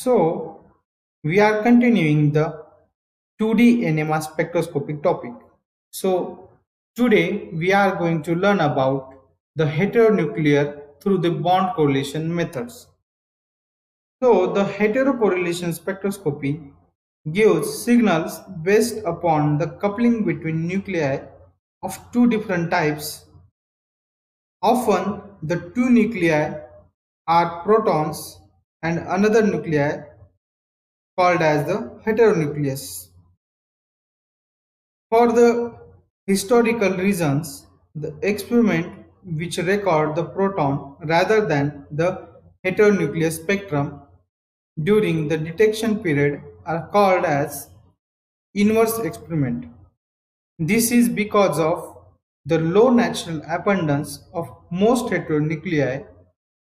So, we are continuing the 2D NMR spectroscopy topic. So, today we are going to learn about the heteronuclear through the bond correlation methods. So, the heterocorrelation spectroscopy gives signals based upon the coupling between nuclei of two different types. Often, the two nuclei are protons and another nuclei called as the heteronucleus. For the historical reasons, the experiment which record the proton rather than the heteronucleus spectrum during the detection period are called as inverse experiment. This is because of the low natural abundance of most heteronuclei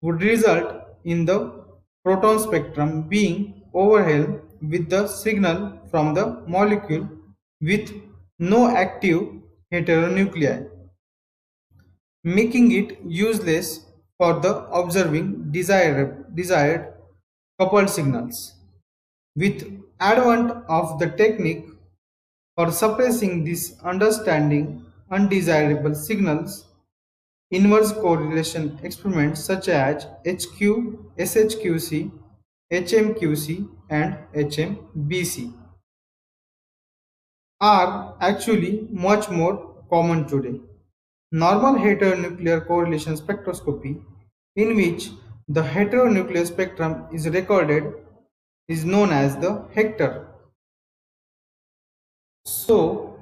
would result in the proton spectrum being overwhelmed with the signal from the molecule with no active heteronuclei, making it useless for the observing desired coupled signals. With advent of the technique for suppressing this understanding undesirable signals, inverse correlation experiments such as HQ, SHQC, HMQC, and HMBC are actually much more common today. Normal heteronuclear correlation spectroscopy, in which the heteronuclear spectrum is recorded, is known as the Hector. So,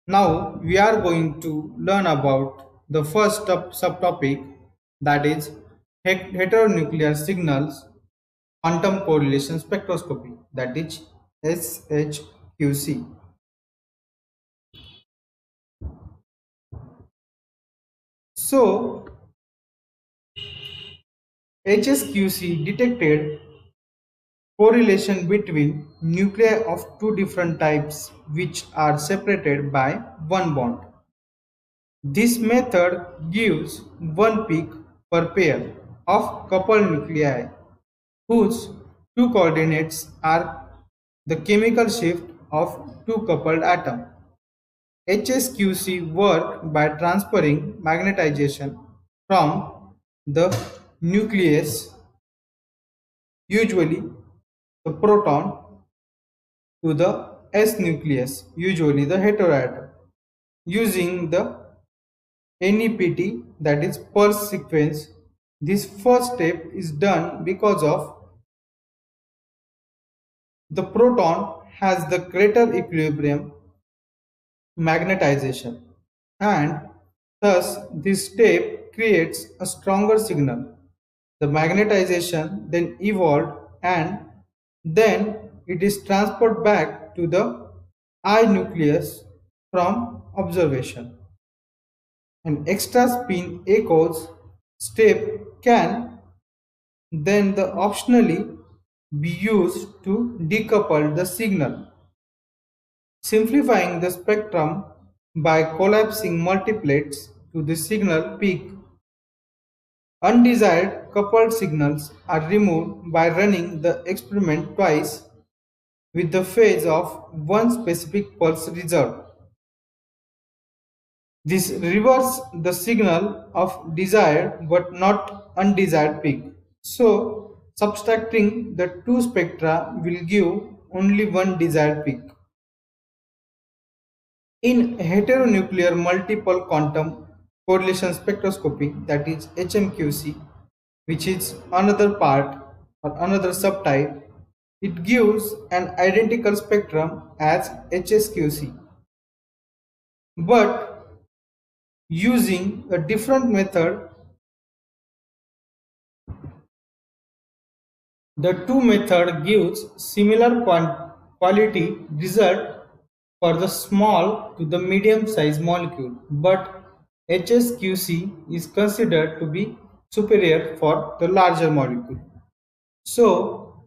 now we are going to learn about the first subtopic, that is heteronuclear signals quantum correlation spectroscopy, that is SHQC. So, HSQC detected correlation between nuclei of two different types which are separated by one bond. This method gives one peak per pair of coupled nuclei whose two coordinates are the chemical shift of two coupled atoms. HSQC work by transferring magnetization from the nucleus, usually the proton, to the S nucleus, usually the heteroatom, using the NEPT, that is pulse sequence. This first step is done because of the proton has the greater equilibrium magnetization, and thus this step creates a stronger signal. The magnetization then evolved and then it is transferred back to the I nucleus from observation. An extra spin echoes step can then the optionally be used to decouple the signal, simplifying the spectrum by collapsing multiplets to the signal peak. Undesired coupled signals are removed by running the experiment twice with the phase of one specific pulse reserved. This reverses the signal of desired but not undesired peak. So, subtracting the two spectra will give only one desired peak. In heteronuclear multiple quantum correlation spectroscopy, that is HMQC, which is another part or another subtype, it gives an identical spectrum as HSQC, but using a different method. The two method gives similar quality result for the small to the medium size molecule, but HSQC is considered to be superior for the larger molecule. So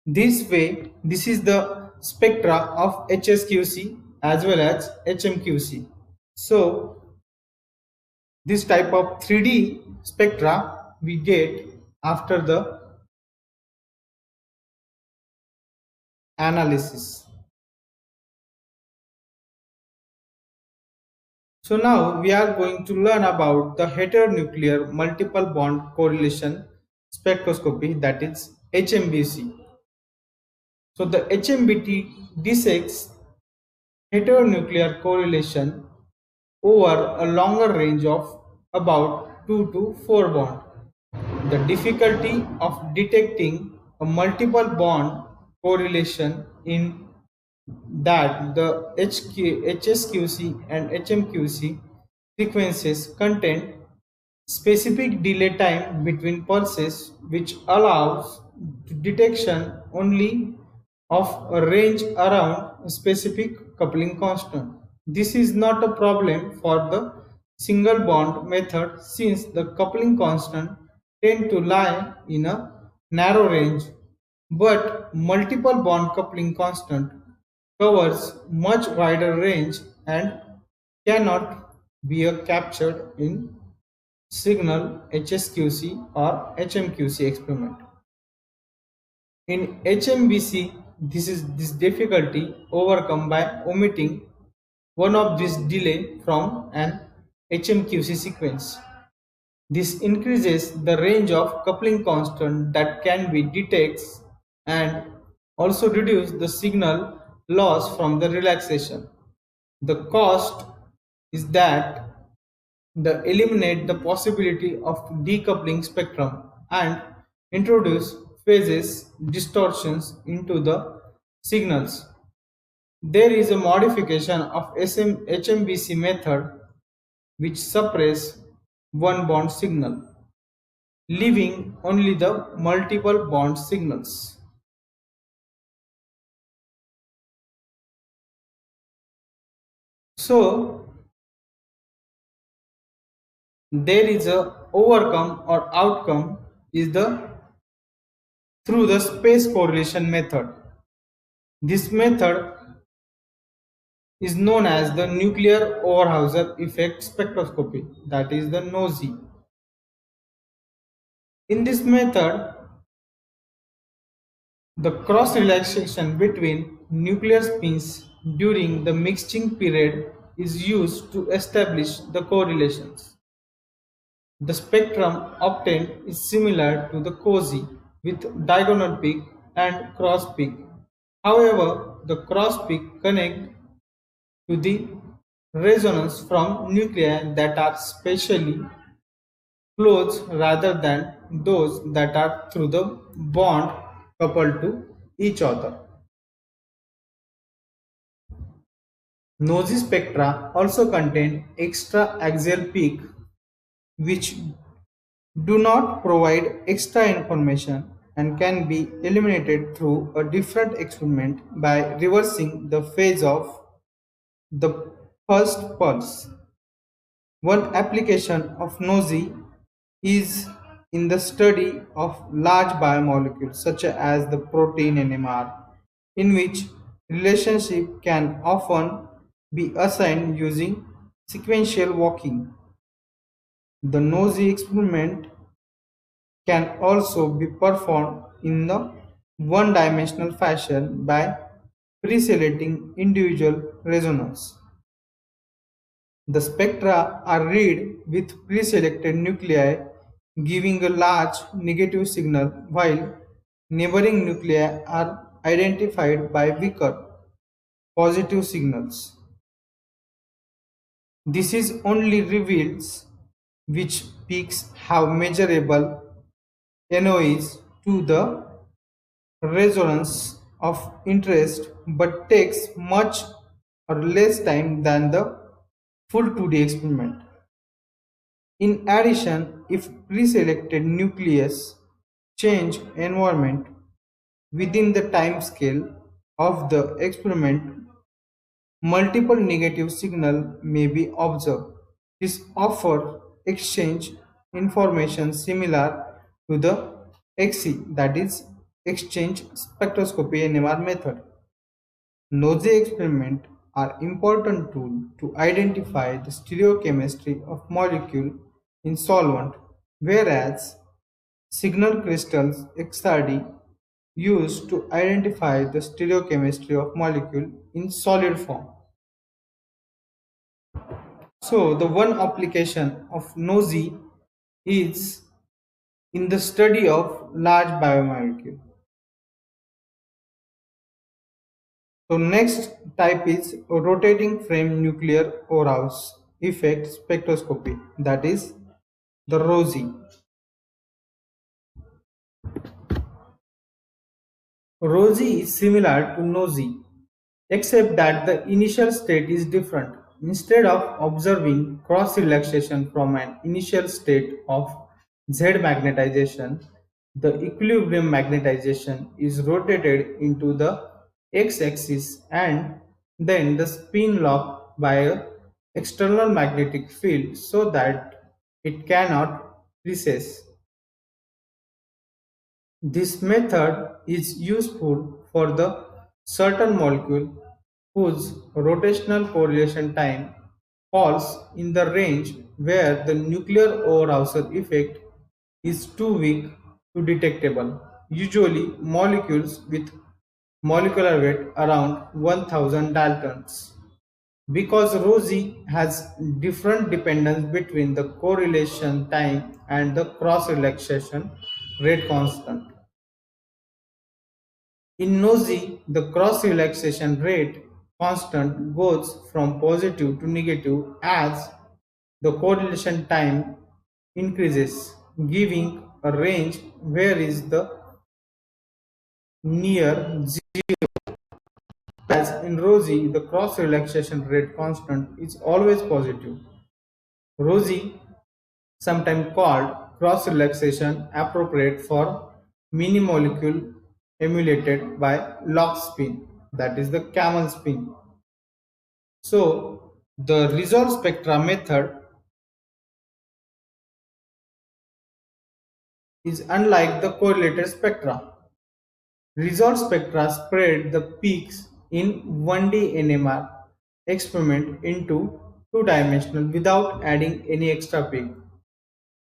this way, this is the spectra of HSQC as well as HMQC. So this type of 3D spectra we get after the analysis. So now we are going to learn about the heteronuclear multiple bond correlation spectroscopy, that is HMBC. So the HMBT dissects heteronuclear correlation over a longer range of about 2 to 4 bonds. The difficulty of detecting a multiple bond correlation in that the HSQC and HMQC sequences contain specific delay time between pulses, which allows detection only of a range around a specific coupling constant. This is not a problem for the single bond method, since the coupling constant tend to lie in a narrow range, but multiple bond coupling constant covers much wider range and cannot be captured in signal HSQC or HMQC experiment. In HMBC, this difficulty overcome by omitting one of this delay from an HMQC sequence. This increases the range of coupling constant that can be detected and also reduce the signal loss from the relaxation. The cost is that the eliminate the possibility of decoupling spectrum and introduce phases distortions into the signals. There is a modification of HMBC method which suppress one bond signal, leaving only the multiple bond signals. So there is a overcome or outcome is the through the space correlation method. This method is known as the nuclear Overhauser effect spectroscopy, that is the NOESY. In this method, the cross relaxation between nuclear spins during the mixing period is used to establish the correlations. The spectrum obtained is similar to the COSY with diagonal peak and cross peak. However, the cross peak connect to the resonance from nuclei that are spatially close rather than those that are through the bond coupled to each other. Noisy spectra also contain extra axial peak which do not provide extra information and can be eliminated through a different experiment by reversing the phase of the first pulse. One application of NOESY is in the study of large biomolecules such as the protein NMR, in which relationship can often be assigned using sequential walking. The NOESY experiment can also be performed in the one-dimensional fashion by pre-selecting individual resonance. The spectra are read with pre-selected nuclei giving a large negative signal, while neighboring nuclei are identified by weaker positive signals. This is only reveals which peaks have measurable NOEs to the resonance of interest, but takes much or less time than the full 2D experiment. In addition, if pre-selected nucleus change environment within the time scale of the experiment, multiple negative signal may be observed. This offer exchange information similar to the XC, that is exchange spectroscopy NMR method. NOESY experiments are important tool to identify the stereochemistry of molecule in solvent, whereas signal crystals XRD used to identify the stereochemistry of molecule in solid form. So the one application of NOSI is in the study of large biomolecule. So next type is rotating frame nuclear Oraus effect spectroscopy, that is the ROSI. ROSI is similar to NOSI except that the initial state is different. Instead of observing cross relaxation from an initial state of Z magnetization, the equilibrium magnetization is rotated into the x-axis and then the spin locked by a external magnetic field so that it cannot recess. This method is useful for the certain molecule whose rotational correlation time falls in the range where the nuclear Overhauser effect is too weak to detectable, usually molecules with molecular weight around 1000 daltons. Because Rosie has different dependence between the correlation time and the cross relaxation rate constant. In NOSI, the cross-relaxation rate constant goes from positive to negative as the correlation time increases, giving a range where is the near zero. As in ROSI, the cross-relaxation rate constant is always positive. ROSI, sometimes called cross-relaxation, appropriate for mini-molecule emulated by lock spin, that is the camel spin. So the resolve spectra method is unlike the correlated spectra. Resolve spectra spread the peaks in 1D NMR experiment into two-dimensional without adding any extra peak.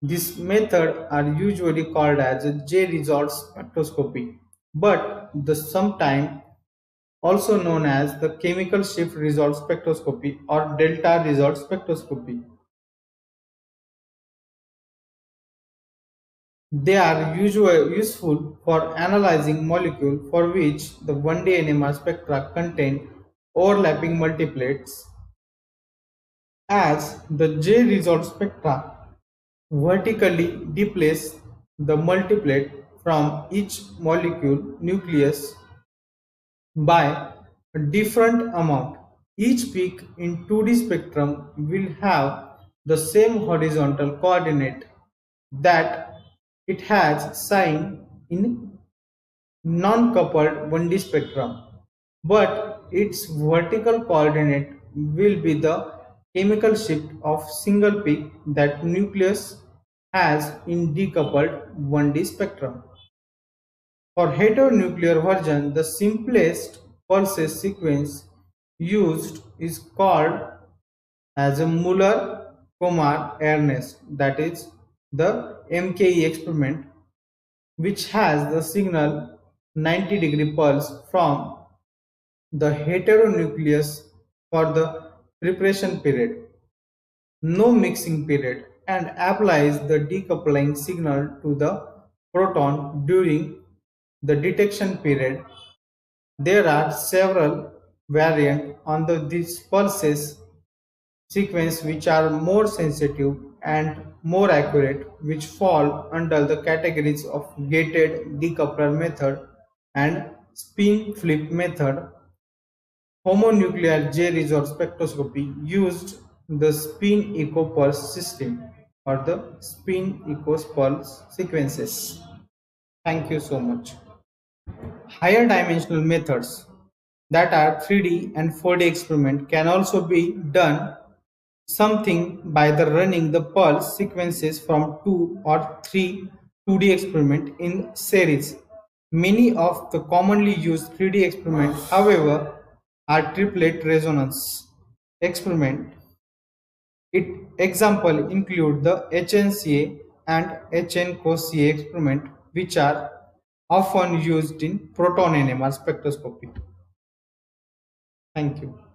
This method are usually called as a J-resolve spectroscopy, but the sometime also known as the chemical shift resolve spectroscopy or delta resolve spectroscopy. They are useful for analyzing molecules for which the 1D NMR spectra contain overlapping multiplates, as the J-resolve spectra vertically displace the multiplate from each molecule nucleus by a different amount. Each peak in 2D spectrum will have the same horizontal coordinate that it has sine in non-coupled 1D spectrum, but its vertical coordinate will be the chemical shift of single peak that nucleus has in decoupled 1D spectrum. For heteronuclear version, the simplest pulses sequence used is called as a Muller-Komar-Ernst, that is the MKE experiment, which has the signal 90-degree pulse from the heteronucleus for the preparation period, no mixing period, and applies the decoupling signal to the proton during the detection period. There are several variants on this pulses sequence which are more sensitive and more accurate, which fall under the categories of gated decoupler method and spin flip method. Homonuclear J-resolve spectroscopy used the spin echo pulse system or the spin echo pulse sequences. Thank you so much. Higher dimensional methods that are 3D and 4D experiment can also be done something by the running the pulse sequences from 2 or 3 2D experiment in series. Many of the commonly used 3D experiments, however, are triplet resonance experiment. Example include the HNCA and HNCO-CA experiment, which are often used in proton NMR spectroscopy. Thank you.